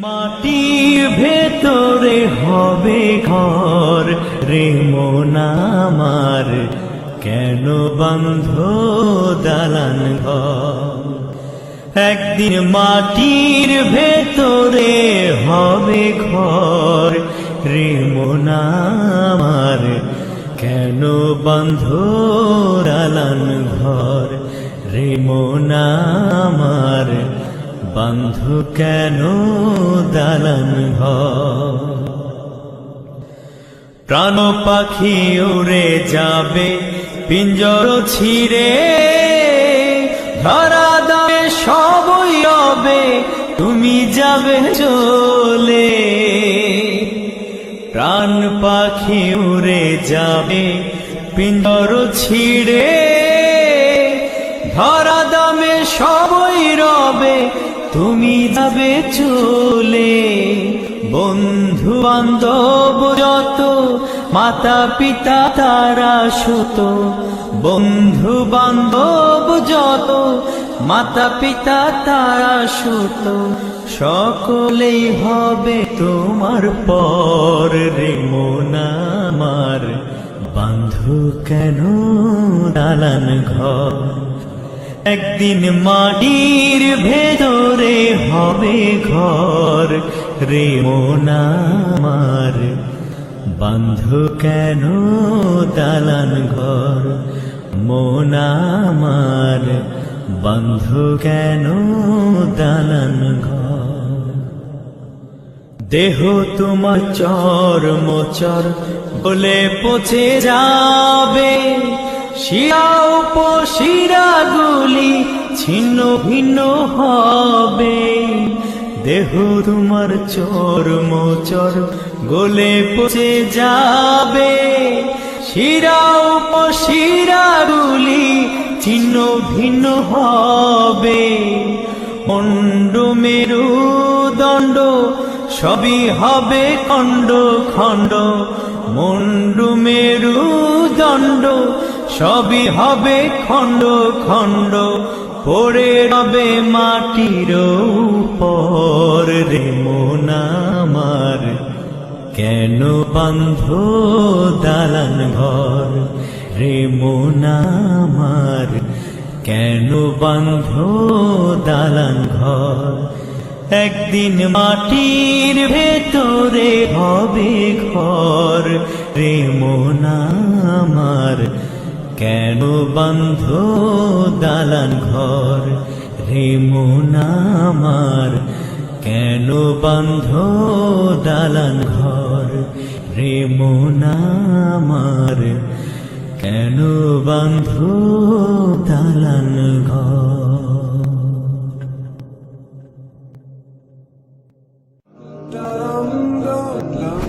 মাটির ভেতরে হবে ঘর রে মন আমার, কেন বন্ধ দালান ঘর। একদিন মাটির ভেতরে হবে ঘর রে মন আমার, কেন বন্ধ দালান ঘর রে মন আমার, বন্ধু কেন দালান ঘর। প্রাণ পাখি উড়ে যাবে পিঞ্জর ছিঁড়ে, ধরা দামে সবই হবে তুমি যাবে চলে। প্রাণ পাখি উড়ে যাবে পিঞ্জর ছিঁড়ে, ধরা দামে সবই রবে তুমি যাবে চলে। বন্ধু বান্ধব যত মাতা পিতা তারা সুত, বন্ধু বান্ধব যত মাতা পিতা তারা সুত, সকলেই হবে তোমার পর রে মন আমার, বন্ধু কেন দালান ঘর। একদিন মাটির ভেতরে হবে ঘর রে মন আমার, বন্ধু কেন দালান ঘর মন আমার, বন্ধু কেন দালান ঘর। দেহ তোমার চর মোচর বলে পচে যাবে, শিরা উপশিরাগুলি ছিন্ন ভিন্ন হবে। দেহ তোমার চর মোচর গলে পচে যাবে, শিরা উপশিরাগুলি ছিন্ন ভিন্ন হবে। মণ্ড মেরু দণ্ড সবই হবে খণ্ড খণ্ড, মণ্ড মেরু দণ্ড সবই হবে খণ্ড খণ্ড, পড়ে রবে মাটির উপর রে মন আমার, কেন বন্ধ দালান ঘর রে মন আমার, কেন বন্ধ দালান ঘর। একদিন মাটির ভেতরে হবে ঘর রে মন আমার, কেন বন্ধ দালান ঘর রে মন আমার, কেন বন্ধ দালান ঘর রে মন আমার, কেন বন্ধ দালান ঘর।